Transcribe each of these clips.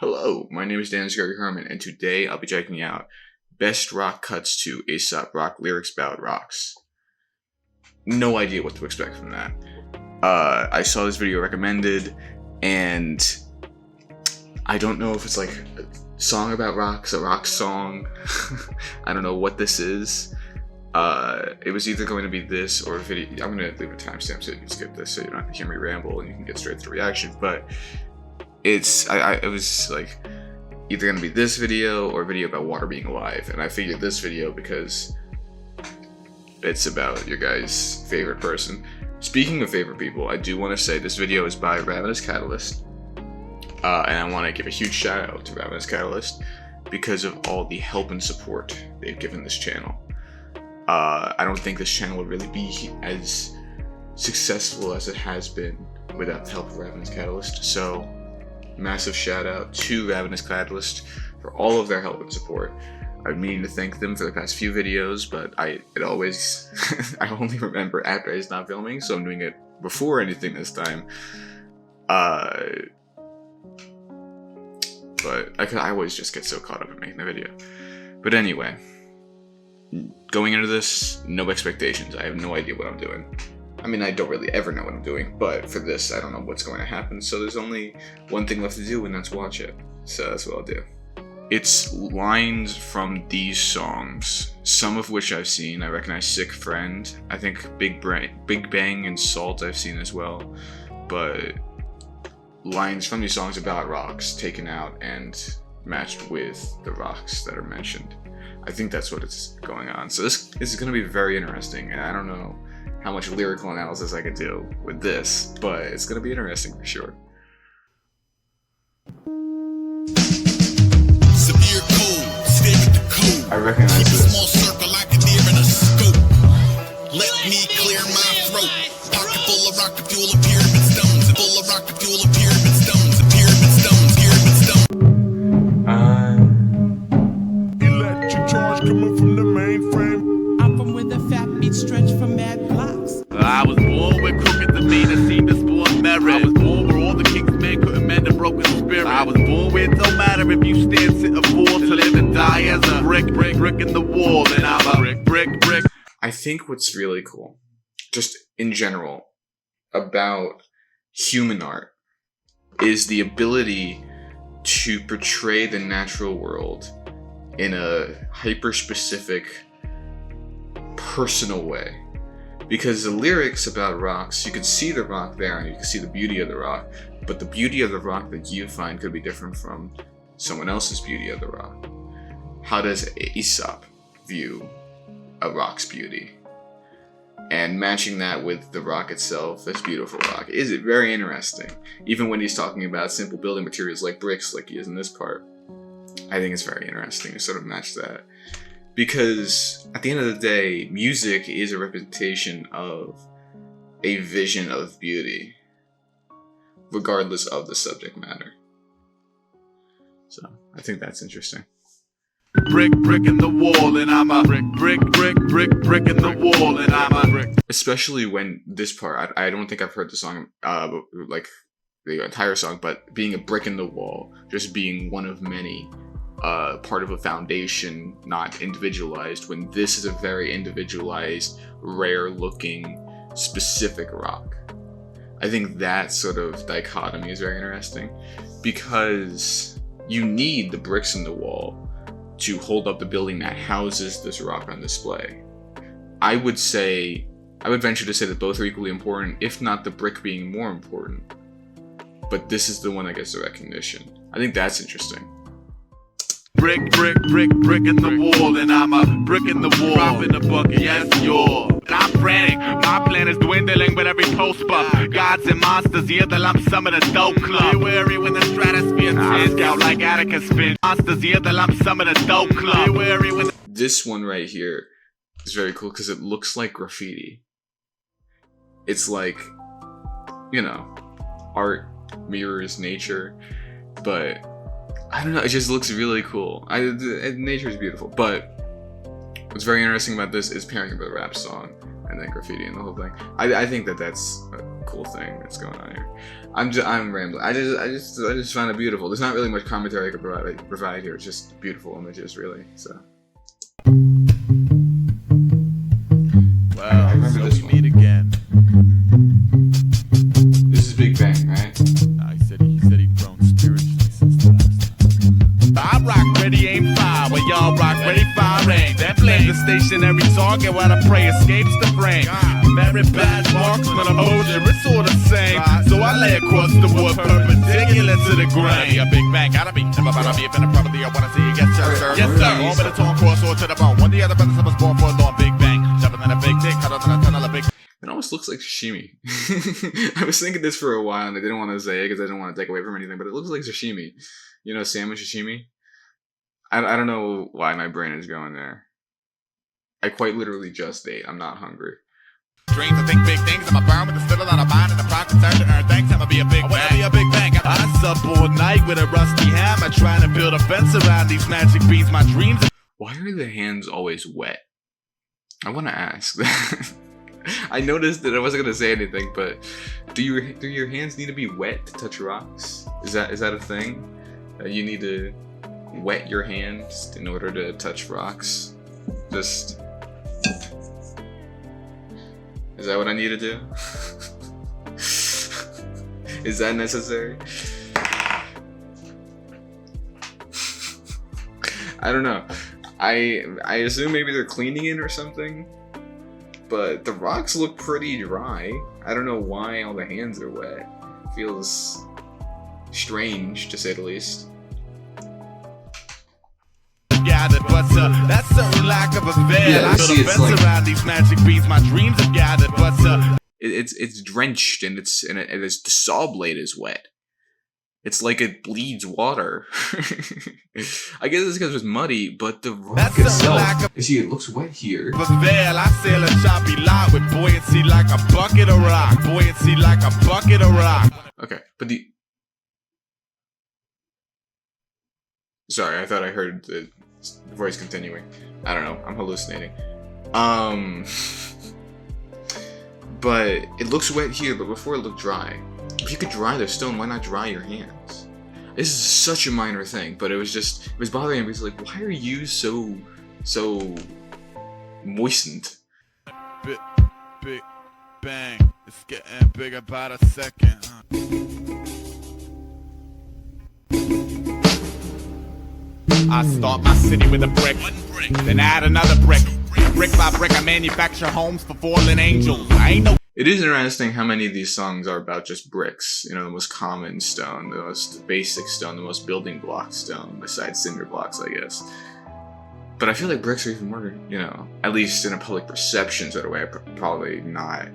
Hello, my name is Scuria-Herman, and today I'll be checking out Best Rock Cuts to Aesop Rock Lyrics Bout Rocks. No idea what to expect from that. I saw this video recommended, and I don't know if it's like a song about rocks, a rock song. I don't know what this is. It was either going to be this or a video. I'm going to leave a timestamp so you can skip this so you don't have to hear me ramble and you can get straight to the reaction, but it was like either gonna be this video or a video about water being alive, and I figured this video because it's about your guys' favorite person. Speaking of favorite people, I do want to say this video is by Ravenous Catalyst, and I want to give a huge shout out to Ravenous Catalyst because of all the help and support they've given this channel. I don't think this channel would really be as successful as it has been without the help of Ravenous Catalyst, so massive shout out to Ravenous Catalyst for all of their help and support. I've been meaning to thank them for the past few videos, but I only remember after I stopped filming, so I'm doing it before anything this time. But I always just get so caught up in making the video. But anyway, going into this, no expectations. I have no idea what I'm doing. I mean, I don't really ever know what I'm doing, but for this, I don't know what's going to happen, so there's only one thing left to do, and that's watch it. So that's what I'll do. It's lines from these songs, some of which I've seen. I recognize Sick Friend. I think Big Bang and Salt I've seen as well, but lines from these songs about rocks taken out and matched with the rocks that are mentioned. I think that's what it's going on. So this is going to be very interesting, and I don't know how much lyrical analysis I could do with this, but it's gonna be interesting for sure. Severe cold, stay with the code. I recognize Keep this. a small circle like a deer in a scope. Let me clear my throat. Pocket full of rocket fuel and pyramid stones. Full of rocket fuel and pyramid stones. And pyramid stones, pyramid stones. Electric charge coming from the mainframe. I'm from where the fat beat stretch from mad blocks. I was born with crooked demeanor, seemed to spawn merit. I was born where all the king's men couldn't mend a broken spirit. I was born where it don't matter if you stand, sit, or fall, to live and die as a brick in the wall. And I'm a brick. I think what's really cool, just in general, about human art is the ability to portray the natural world in a hyper-specific, personal way. Because the lyrics about rocks, you can see the rock there and you can see the beauty of the rock, but the beauty of the rock that you find could be different from someone else's beauty of the rock. How does Aesop view a rock's beauty? And matching that with the rock itself, this beautiful rock, is it very interesting. Even when he's talking about simple building materials like bricks, like he is in this part, I think it's very interesting to sort of match that. Because at the end of the day, music is a representation of a vision of beauty, regardless of the subject matter. So I think that's interesting. Brick in the wall, and I'm a brick in the wall, and I'm a brick. Especially when this part, I don't think I've heard the song, like the entire song, but being a brick in the wall, just being one of many. Part of a foundation, not individualized, when this is a very individualized, rare-looking, specific rock. I think that sort of dichotomy is very interesting, because you need the bricks in the wall to hold up the building that houses this rock on display. I would venture to say that both are equally important, if not the brick being more important. But this is the one that gets the recognition. I think that's interesting. Brick in the wall, and I'm a brick in the wall. Drop in the bucket, yes, you're. And I'm frantic, my plan is dwindling with every post buff. Gods and monsters, here that I'm some of the dope club. Be wary when the stratosphere tends out like Atticus spin. Monsters, here that I'm some of the dope club. Be wary when This one right here is very cool because it looks like graffiti. It's like, you know, art mirrors nature, but I don't know, it just looks really cool. Nature is beautiful, but what's very interesting about this is pairing it with a rap song and then graffiti and the whole thing. I think that that's cool thing that's going on here. I'm rambling. I just find it beautiful. There's not really much commentary I could provide here. It's just beautiful images, really. So. Well, I remember so this we one. meet again. This is Big Bang, right? He said he'd grown spiritually since the last time. I rock, ready, aim, fire. Well, y'all rock, ready, fire, aim. Then blame the stationary target while I pray escapes the frame. Merit badge marksman of Oger, it's all the same. So I lay across the wood perpendicular to the grain. A big bang, gotta be. Never about to be a been a property. I wanna see you get sir. Yes, sir. All with a torn cross or to the bone. One of the other brothers I was born for a long big bang. Jumping in a big dick, cut out in a tunnel, a big. It almost looks like sashimi. I was thinking this for a while and I didn't want to say it because I didn't want to take away from anything, but it looks like sashimi. You know, salmon sashimi? I don't know why my brain is going there. I quite literally just ate. I'm not hungry. Dreams, I think big things. I'm a burn with the spittle on a mind and the pride concern to earn thanks. I'ma be a big bang. Be a big bang. I sup all night with a rusty hammer trying to build a fence around these magic beans. My dreams. Why are the hands always wet? I want to ask that. I noticed that I wasn't gonna say anything, but do your hands need to be wet to touch rocks? Is that a thing? You need to wet your hands in order to touch rocks? Just is that what I need to do? Is that necessary? I don't know. I assume maybe they're cleaning it or something. But the rocks look pretty dry. I don't know why all the hands are wet. Feels strange, to say the least. Gathered, but that's certain lack of a veil. Yeah, I build see, a it's fence like- around these magic beans. My dreams have gathered, but It's drenched and the saw blade is wet. It's like it bleeds water. I guess it's because it's muddy, but the rock That's a itself. lack of- You see, it looks wet here. a veil. I sail a choppy lot with buoyancy like a bucket of rock. Buoyancy like a bucket of rock. Okay, but the. Sorry, I thought I heard the voice continuing. I don't know. I'm hallucinating. But it looks wet here, but before it looked dry. If you could dry the stone, why not dry your hands? This is such a minor thing, but it was bothering me because like, why are you so moistened? Big bang. It's getting big about a second. I start my city with a brick, then add another brick. Brick by brick, I manufacture homes for fallen angels. I ain't no. It is interesting how many of these songs are about just bricks. You know, the most common stone, the most basic stone, the most building block stone, besides cinder blocks, I guess. But I feel like bricks are even more, you know, at least in a public perception sort of way, probably not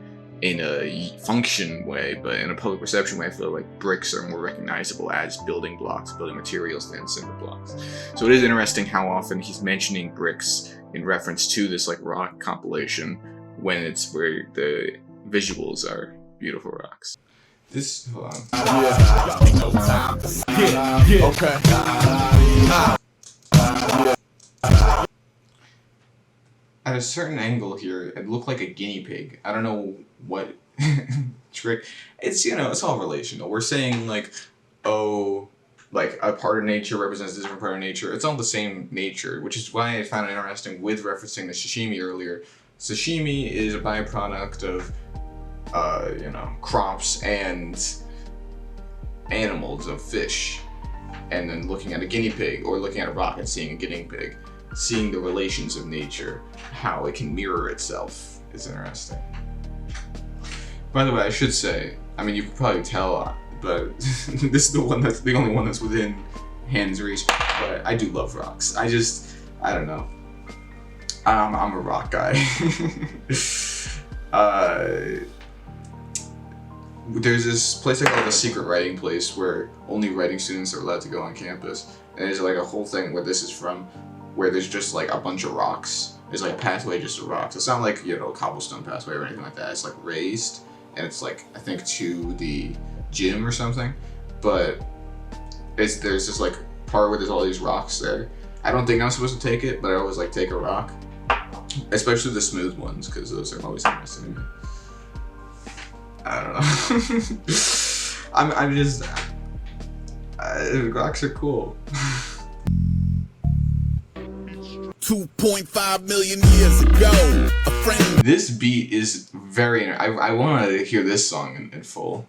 in a function way, but in a public perception way, I feel like bricks are more recognizable as building blocks, building materials than cinder blocks. So it is interesting how often he's mentioning bricks in reference to this like rock compilation when it's where the visuals are beautiful rocks. This, hold on. At a certain angle here, it looked like a guinea pig. I don't know what trick. It's, you know, it's all relational. We're saying like, oh, like a part of nature represents a different part of nature. It's all the same nature, which is why I found it interesting with referencing the sashimi earlier. Sashimi is a byproduct of, you know, crops and animals, of fish. And then looking at a guinea pig or looking at a rock and seeing a guinea pig, seeing the relations of nature, how it can mirror itself is interesting. By the way, I should say, I mean, you could probably tell, but this is the only one that's within hand's reach. But I do love rocks. I don't know. I'm a rock guy. There's this place I call the secret writing place where only writing students are allowed to go on campus. And there's like a whole thing where this is from, where there's just like a bunch of rocks. There's like a pathway just of rocks. It's not like, you know, a cobblestone pathway or anything like that. It's like raised, and it's like, I think to the gym or something. But there's this like part where there's all these rocks there. I don't think I'm supposed to take it, but I always like take a rock. Especially the smooth ones, because those are always interesting to me. I don't know. I'm just rocks are cool. 2.5 million years ago, a friend. This beat is very. I want to hear this song in full.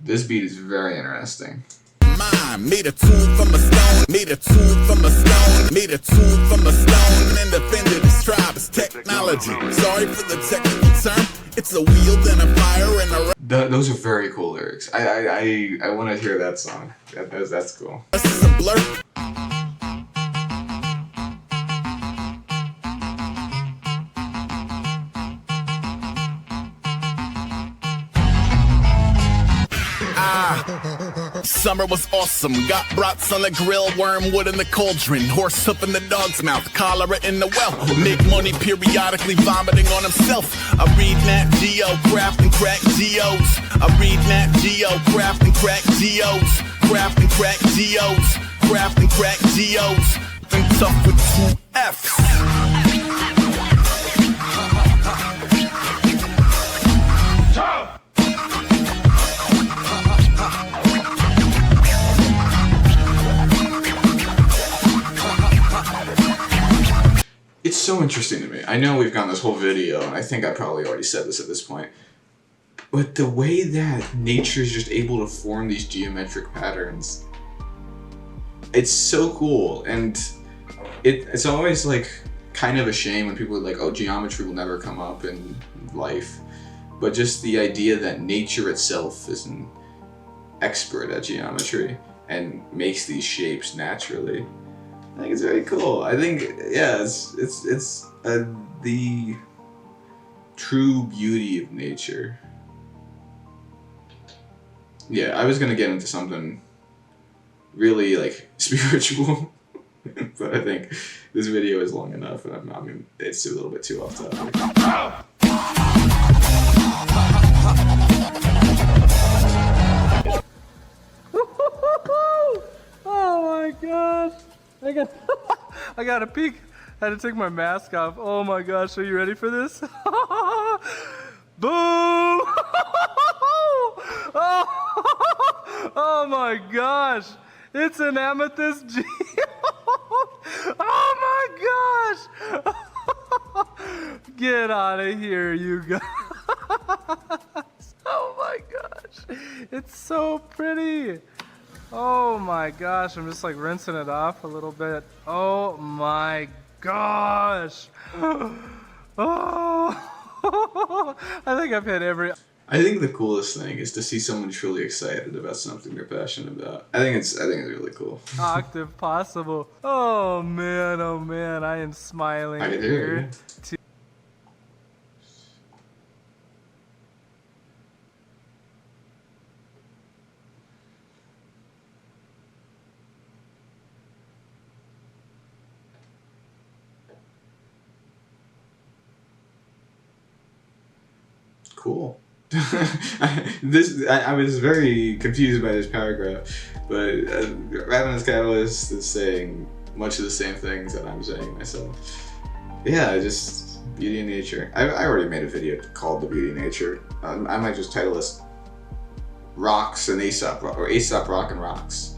This beat is very interesting. Mine made a tool from a stone, made a tool from a stone, made a tool from a stone, and defended his tribe's technology. Sorry for the technical term. It's a wheel, then a fire, and a. Those are very cool lyrics. I want to hear that song. That's cool. This is a blur. Summer was awesome. Got brats on the grill, wormwood in the cauldron, horse hoof in the dog's mouth, cholera in the well. Make money periodically vomiting on himself. I read Nat Geo, craft and crack Geos. I read Nat Geo, craft and crack Geos. Craft and crack Geos. Craft and crack Geos. And tough with 2 F's. It's so interesting to me. I know we've gotten this whole video, and I think I probably already said this at this point, but the way that nature is just able to form these geometric patterns, it's so cool. And it's always like kind of a shame when people are like, oh, geometry will never come up in life. But just the idea that nature itself is an expert at geometry and makes these shapes naturally, I think it's very cool. I think, yeah, it's the true beauty of nature. Yeah, I was gonna get into something really like spiritual, but I think this video is long enough, and it's a little bit too off topic. Oh my gosh. I got a peek. I had to take my mask off. Oh my gosh, are you ready for this? Boom! Oh my gosh. It's an amethyst geode. Oh my gosh. Get out of here, you guys. Oh my gosh. It's so pretty. Oh my gosh, I'm just like rinsing it off a little bit. Oh my gosh. Oh, I think I've hit every... I think the coolest thing is to see someone truly excited about something they're passionate about. I think it's really cool. octave possible. Oh man, I am smiling I can hear here. you. Cool. I was very confused by this paragraph, but Ravenous Catalyst is saying much of the same things that I'm saying myself. Yeah, just beauty in nature. I already made a video called The Beauty of Nature. I might just title this Rocks and Aesop Rock, or Aesop Rock and Rocks.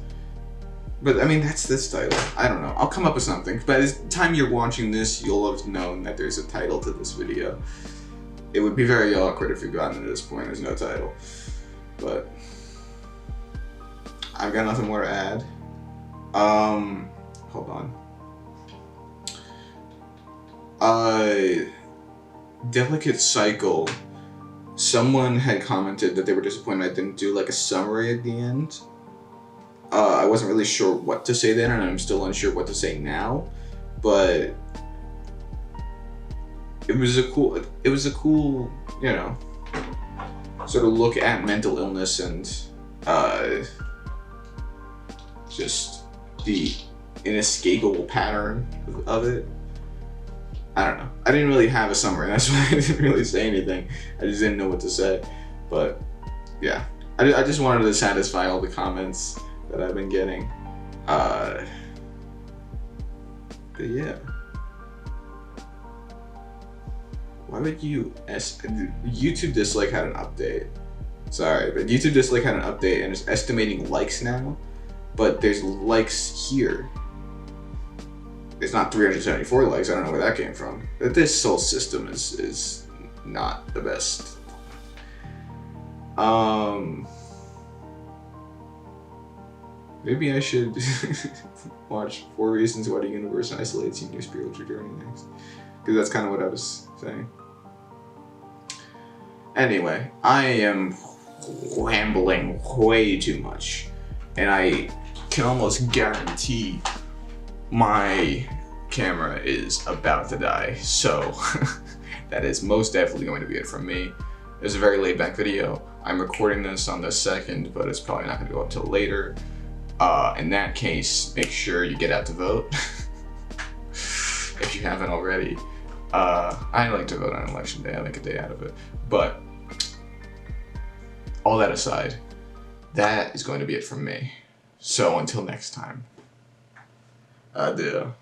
But I mean, that's this title. I don't know. I'll come up with something. By the time you're watching this, you'll have known that there's a title to this video. It would be very awkward if you've gotten to this point. There's no title. But I've got nothing more to add. Hold on. Delicate Cycle. Someone had commented that they were disappointed I didn't do like a summary at the end. I wasn't really sure what to say then, and I'm still unsure what to say now. But it was a cool, you know, sort of look at mental illness and just the inescapable pattern of it. I don't know. I didn't really have a summary. That's why I didn't really say anything. I just didn't know what to say. But yeah, I just wanted to satisfy all the comments that I've been getting. But yeah. Why would you... YouTube Dislike had an update. Sorry, but YouTube just like had an update and it's estimating likes now, but there's likes here. It's not 374 likes. I don't know where that came from. But this whole system is not the best. Maybe I should watch 4 Reasons Why the Universe Isolates You in Your Spiritual Journey next, because that's kind of what I was saying. Anyway, I am rambling way too much, and I can almost guarantee my camera is about to die, so that is most definitely going to be it from me. It's a very laid back video. I'm recording this on the 2nd, but it's probably not going to go up till later. In that case, make sure you get out to vote if you haven't already. I like to vote on election day. I make a day out of it. But all that aside, that is going to be it from me. So until next time, adieu.